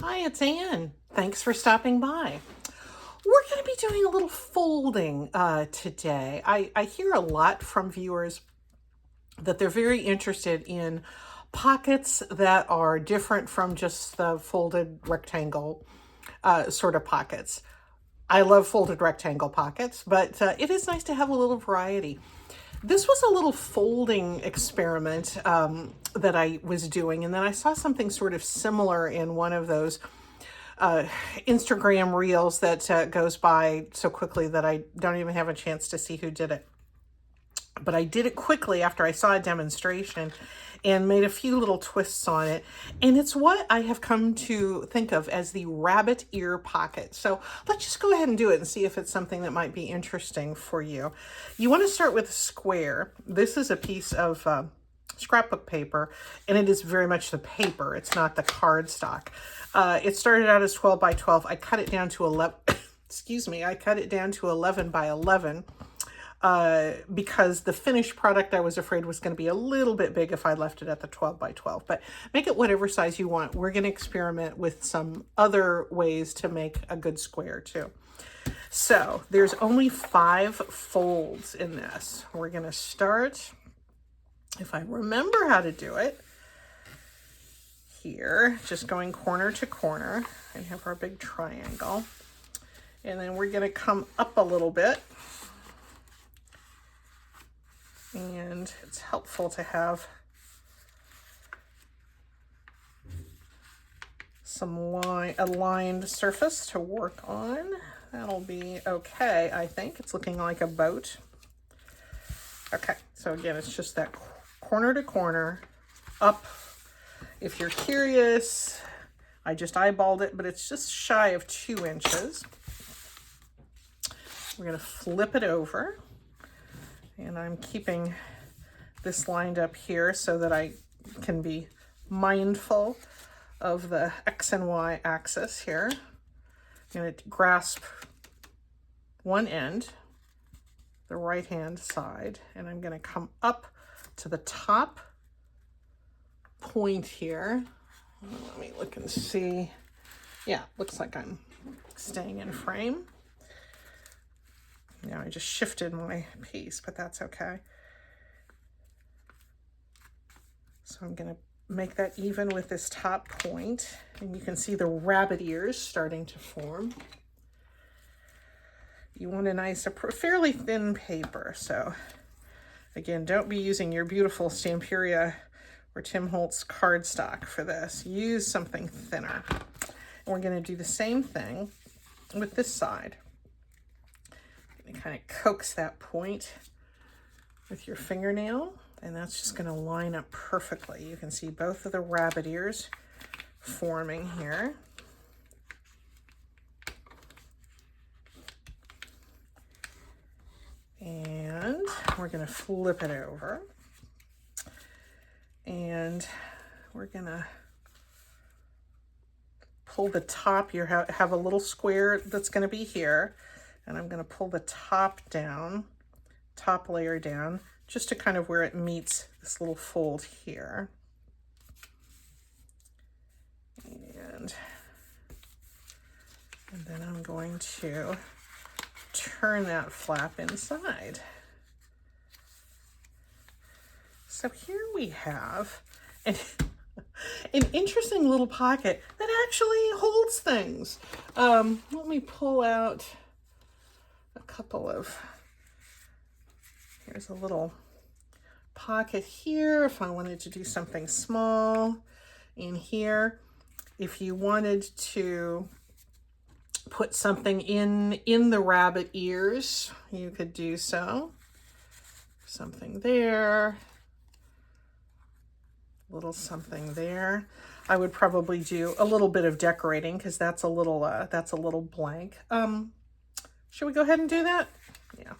Hi, it's Anne. Thanks for stopping by. We're going to be doing a little folding today. I hear a lot from viewers that they're very interested in pockets that are different from just the folded rectangle sort of pockets. I love folded rectangle pockets, but it is nice to have a little variety. This was a little folding experiment that I was doing, and then I saw something sort of similar in one of those Instagram reels that goes by so quickly that I don't even have a chance to see who did it. But I did it quickly after I saw a demonstration and made a few little twists on it. And it's what I have come to think of as the rabbit ear pocket. So let's just go ahead and do it and see if it's something that might be interesting for you. You want to start with a square. This is a piece of scrapbook paper, and it is very much the paper. It's not the cardstock. It started out as 12 by 12. I cut it down to 11. Excuse me. I cut it down to 11 by 11. Because the finished product I was afraid was going to be a little bit big if I left it at the 12 by 12, but make it whatever size you want. We're going to experiment with some other ways to make a good square too. So there's only 5 folds in this. We're going to start, if I remember how to do it, here, just going corner to corner and have our big triangle. And then we're going to come up a little bit. And it's helpful to have some a lined surface to work on. That'll be okay, I think. It's looking like a boat. Okay, so again, it's just that corner to corner, up. If you're curious, I just eyeballed it, but it's just shy of 2 inches. We're going to flip it over. And I'm keeping this lined up here so that I can be mindful of the X and Y axis here. I'm going to grasp one end, the right hand side, and I'm going to come up to the top point here. Let me look and see. Yeah, looks like I'm staying in frame. Now I just shifted my piece, but that's okay. So I'm going to make that even with this top point, and you can see the rabbit ears starting to form. You want a nice, fairly thin paper. So again, don't be using your beautiful Stamperia or Tim Holtz cardstock for this. Use something thinner. And we're going to do the same thing with this side. And kind of coax that point with your fingernail, and that's just going to line up perfectly. You can see both of the rabbit ears forming here. And we're going to flip it over, and we're going to pull the top. You have a little square that's going to be here. And I'm going to pull the top layer down, just to kind of where it meets this little fold here. And then I'm going to turn that flap inside. So here we have an interesting little pocket that actually holds things. Let me pull out a couple of, here's a little pocket here if I wanted to do something small in here. If you wanted to put something in the rabbit ears, you could do so. Something there, little something there. I would probably do a little bit of decorating because that's a little blank. Should we go ahead and do that? Yeah.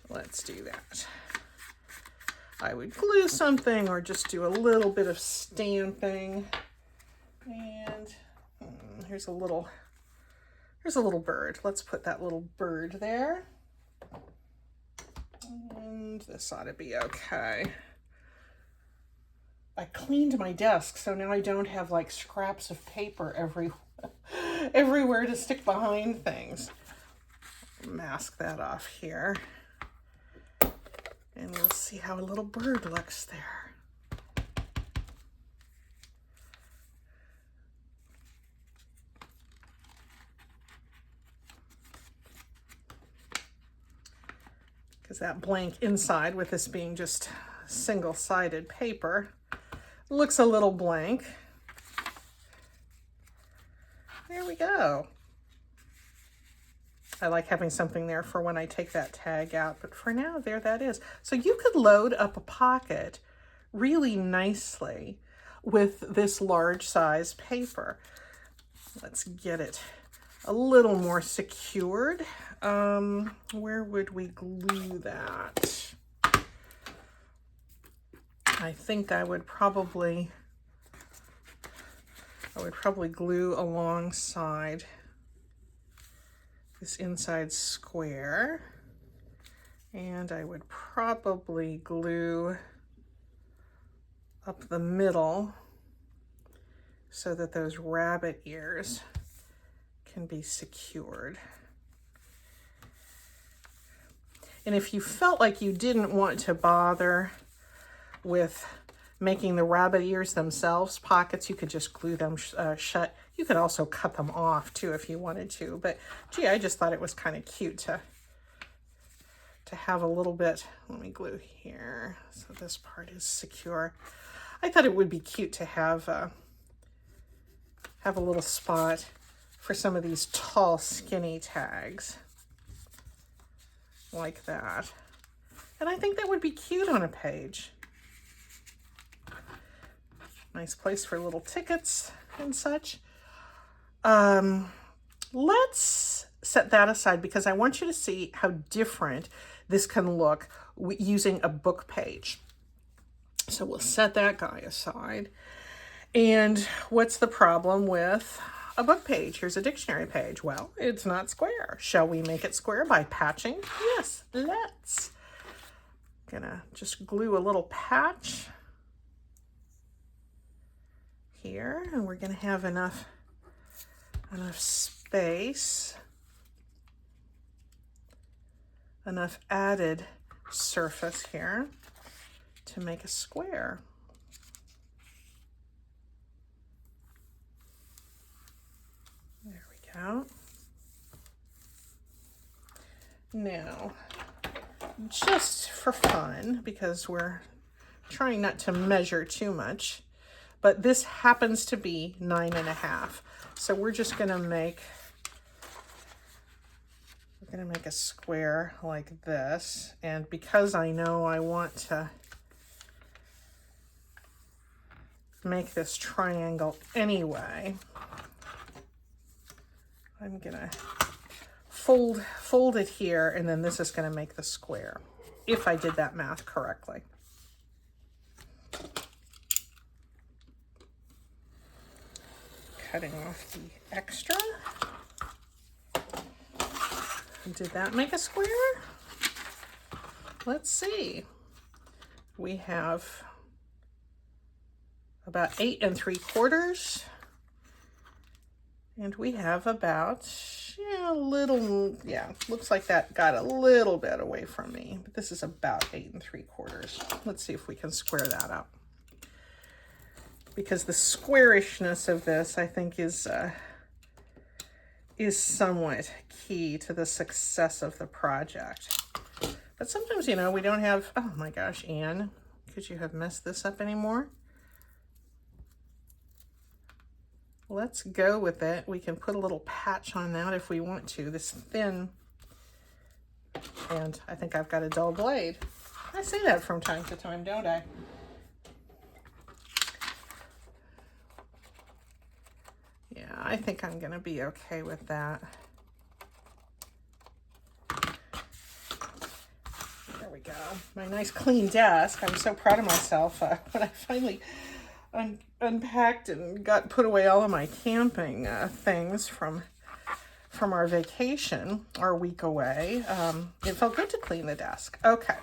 Let's do that. I would glue something or just do a little bit of stamping. And here's a little bird. Let's put that little bird there. And this ought to be okay. I cleaned my desk, so now I don't have like scraps of paper everywhere to stick behind things. Mask that off here. And we'll see how a little bird looks there. Because that blank inside, with this being just single-sided paper, looks a little blank. There we go. I like having something there for when I take that tag out, but for now, there that is. So you could load up a pocket really nicely with this large size paper. Let's get it a little more secured. Where would we glue that? I think I would probably glue alongside this inside square, and I would probably glue up the middle so that those rabbit ears can be secured. And if you felt like you didn't want to bother with making the rabbit ears themselves pockets, you could just glue them shut. You could also cut them off too if you wanted to, but gee, I just thought it was kind of cute to have a little bit. Let me glue here so this part is secure. I thought it would be cute to have a little spot for some of these tall, skinny tags like that. And I think that would be cute on a page. Nice place for little tickets and such. Let's set that aside because I want you to see how different this can look using a book page. So we'll set that guy aside. And what's the problem with a book page? Here's a dictionary page. Well, it's not square. Shall we make it square by patching? Yes, let's. Gonna just glue a little patch here, and we're gonna have enough space, enough added surface here to make a square. There we go. Now, just for fun, because we're trying not to measure too much, but this happens to be 9.5. So we're just gonna make a square like this. And because I know I want to make this triangle anyway, I'm gonna fold it here, and then this is gonna make the square, if I did that math correctly. Cutting off the extra. Did that make a square? Let's see. We have about 8 3/4, and we have about looks like that got a little bit away from me, but this is about 8 3/4. Let's see if we can square that up, because the squarishness of this, I think, is somewhat key to the success of the project. But sometimes, we don't have, oh my gosh, Anne, could you have messed this up anymore? Let's go with it. We can put a little patch on that if we want to, this thin, and I think I've got a dull blade. I say that from time to time, don't I? Yeah, I think I'm gonna be okay with that. There we go. My nice clean desk. I'm so proud of myself when I finally unpacked and put away all of my camping things from our vacation, our week away. It felt good to clean the desk. Okay,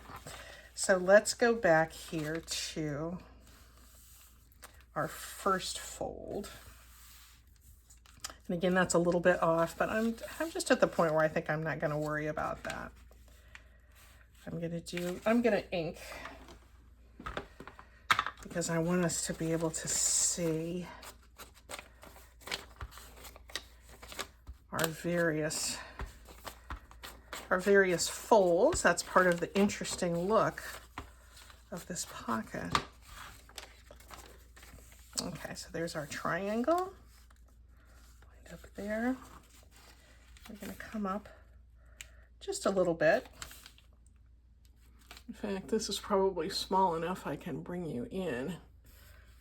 so let's go back here to our first fold. And again, that's a little bit off, but I'm just at the point where I think I'm not going to worry about that. I'm going to ink, because I want us to be able to see our various folds. That's part of the interesting look of this pocket. Okay, so there's our triangle. Up there. We're going to come up just a little bit. In fact, this is probably small enough I can bring you in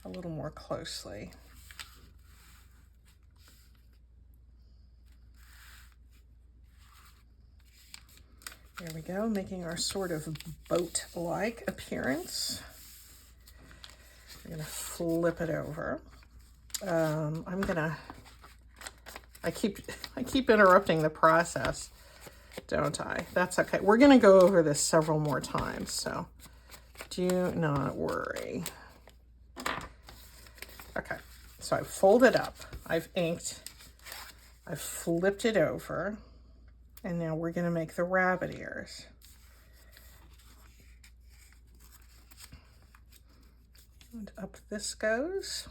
a little more closely. There we go, making our sort of boat-like appearance. We're going to flip it over. I keep interrupting the process, don't I? That's okay. We're going to go over this several more times, so do not worry. Okay, so I've folded up, I've inked, I've flipped it over, and now we're going to make the rabbit ears. And up this goes.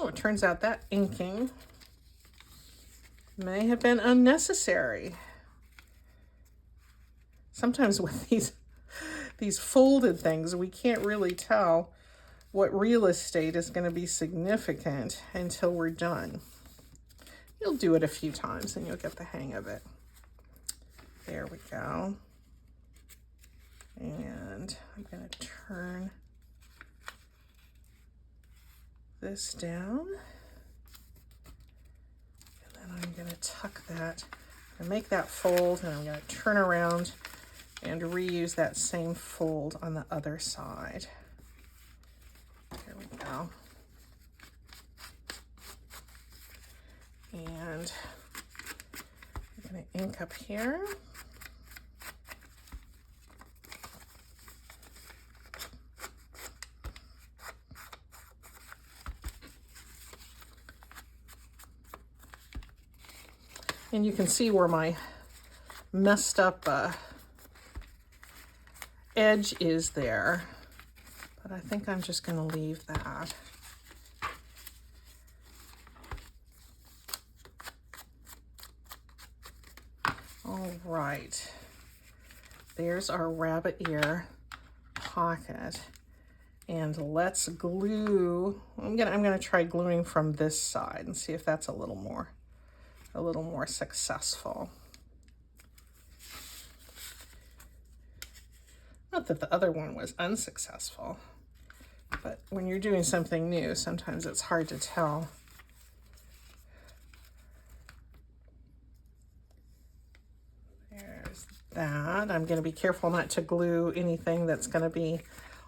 Oh, it turns out that inking may have been unnecessary. Sometimes with these folded things, we can't really tell what real estate is going to be significant until we're done. You'll do it a few times and you'll get the hang of it. There we go. And I'm going to turn this down, and then I'm going to tuck that and make that fold, and I'm going to turn around and reuse that same fold on the other side. There we go. And I'm going to ink up here. And you can see where my messed up edge is there, but I think I'm just going to leave that. All right, there's our rabbit ear pocket, and let's glue. I'm gonna try gluing from this side and see if that's a little more successful. Not that the other one was unsuccessful, but when you're doing something new, sometimes it's hard to tell. There's that. I'm going to be careful not to glue anything that's going to be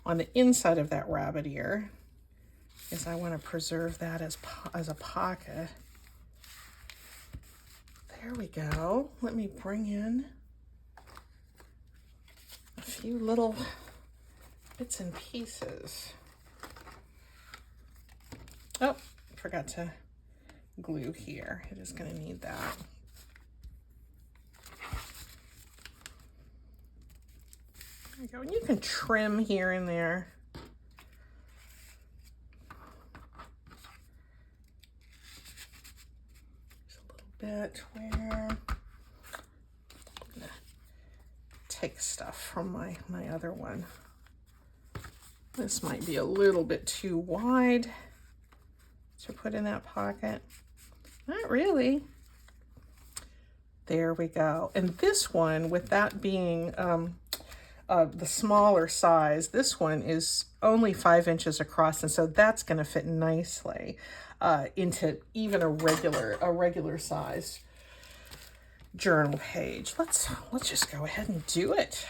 on the inside of that rabbit ear, because I want to preserve that as a pocket. There we go. Let me bring in a few little bits and pieces. Oh, forgot to glue here. It is going to need that. There you go. And you can trim here and there. Bit where I'm gonna take stuff from my other one. This might be a little bit too wide to put in that pocket. Not really. There we go. And this one, with that being the smaller size, this one is only 5 inches across, and so that's going to fit nicely into even a regular size journal page. Let's just go ahead and do it.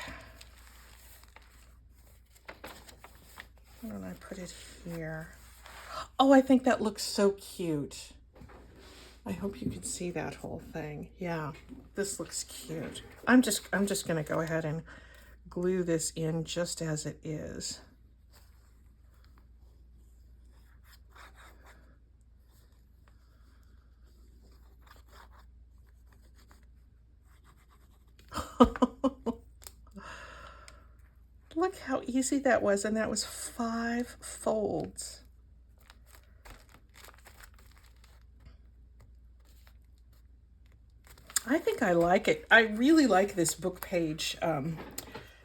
Why don't I put it here? Oh, I think that looks so cute. I hope you can see that whole thing. Yeah, this looks cute. I'm just going to go ahead and glue this in just as it is. Look how easy that was, and that was 5 folds. I think I like it. I really like this book page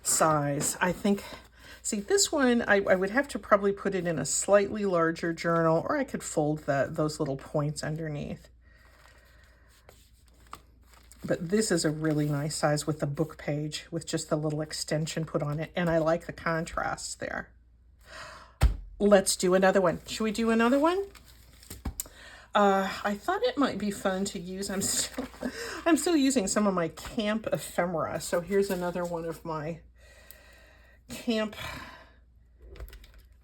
size. I think, see this one, I would have to probably put it in a slightly larger journal, or I could fold those little points underneath. But this is a really nice size with the book page, with just the little extension put on it. And I like the contrasts there. Let's do another one. Should we do another one? I thought it might be fun to use. I'm still using some of my camp ephemera. So here's another one of my camp.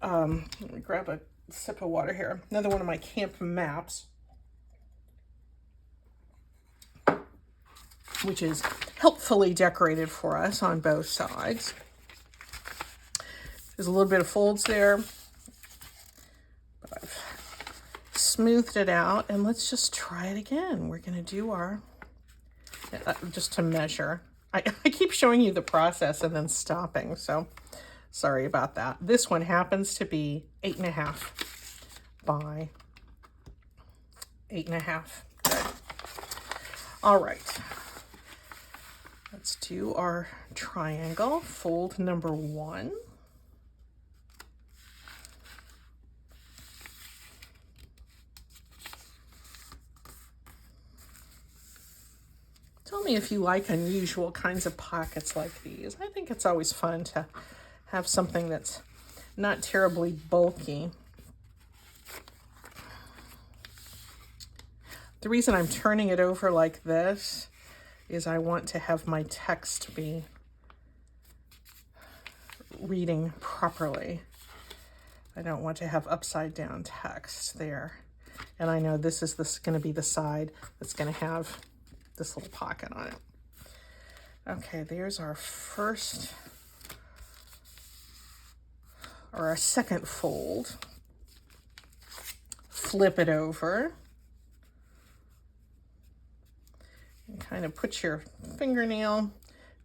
Let me grab a sip of water here. Another one of my camp maps, which is helpfully decorated for us on both sides. There's a little bit of folds there, but I've smoothed it out, and let's just try it again. We're going to do our, just to measure. I keep showing you the process and then stopping, so sorry about that. This one happens to be 8.5 by 8.5. Good. All right. Let's do our triangle, fold number 1. Tell me if you like unusual kinds of pockets like these. I think it's always fun to have something that's not terribly bulky. The reason I'm turning it over like this is I want to have my text be reading properly. I don't want to have upside down text there. And I know this is going to be the side that's going to have this little pocket on it. Okay, there's our first, or our second fold. Flip it over. And kind of put your fingernail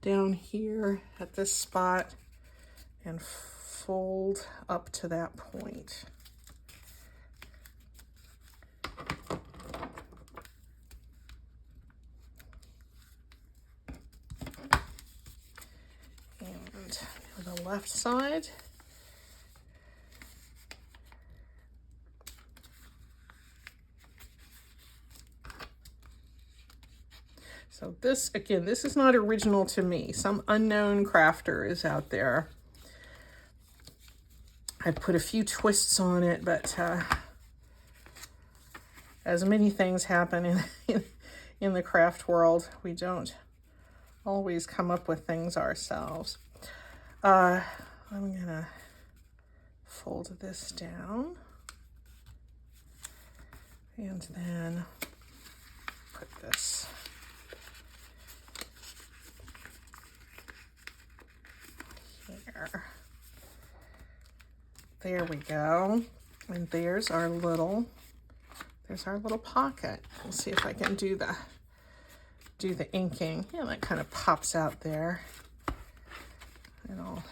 down here at this spot and fold up to that point. And the left side. So this, again, this is not original to me. Some unknown crafter is out there. I put a few twists on it, but as many things happen in the craft world, we don't always come up with things ourselves. I'm gonna fold this down and then put this here. There we go. And there's our little pocket. We'll see if I can do the inking. Yeah, that kind of pops out there. And I'll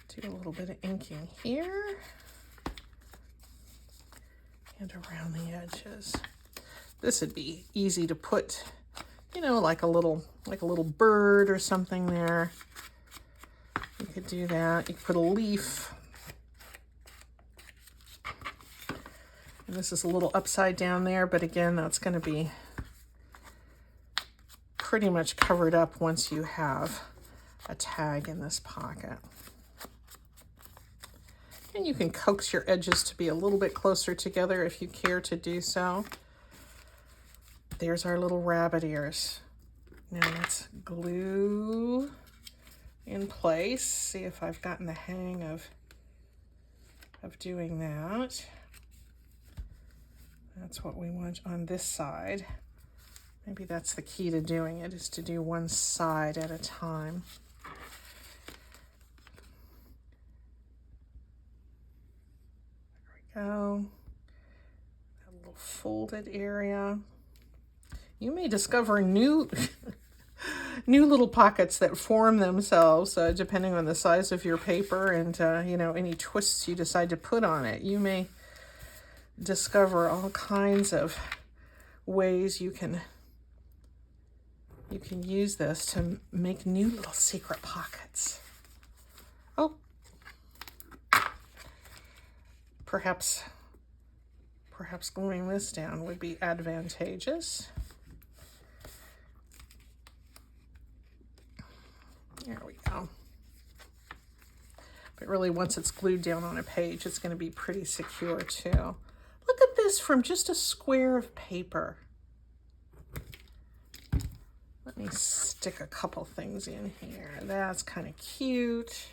do a little bit of inking here and around the edges. This would be easy to put, you know, like a little bird or something there. You could do that. You could put a leaf. And this is a little upside down there, but again, that's going to be pretty much covered up once you have a tag in this pocket. And you can coax your edges to be a little bit closer together if you care to do so. There's our little rabbit ears. Now let's glue in place. See if I've gotten the hang of doing that. That's what we want on this side. Maybe that's the key to doing it, is to do one side at a time. go. A little folded area. You may discover new new little pockets that form themselves depending on the size of your paper and you know, any twists you decide to put on it. You may discover all kinds of ways you can use this to make new little secret pockets. Oh, perhaps gluing this down would be advantageous. There we go. But really, once it's glued down on a page, it's going to be pretty secure too. Look at this from just a square of paper. Let me stick a couple things in here. That's kind of cute.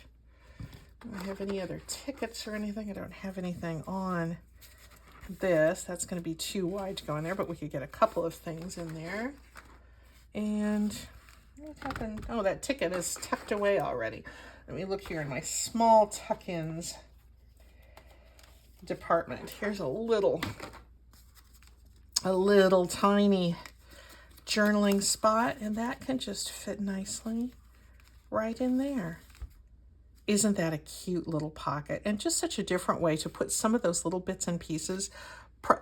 Do I have any other tickets or anything? I don't have anything on this. That's going to be too wide to go in there, but we could get a couple of things in there. And what happened? Oh, that ticket is tucked away already. Let me look here in my small tuck-ins department. Here's a little tiny journaling spot, and that can just fit nicely right in there. Isn't that a cute little pocket? And just such a different way to put some of those little bits and pieces.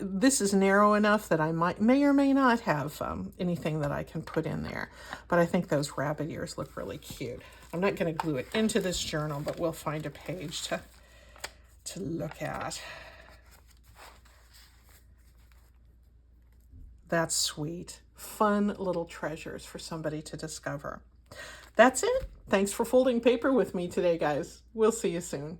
This is narrow enough that I may or may not have anything that I can put in there. But I think those rabbit ears look really cute. I'm not going to glue it into this journal, but we'll find a page to look at. That's sweet. Fun little treasures for somebody to discover. That's it. Thanks for folding paper with me today, guys. We'll see you soon.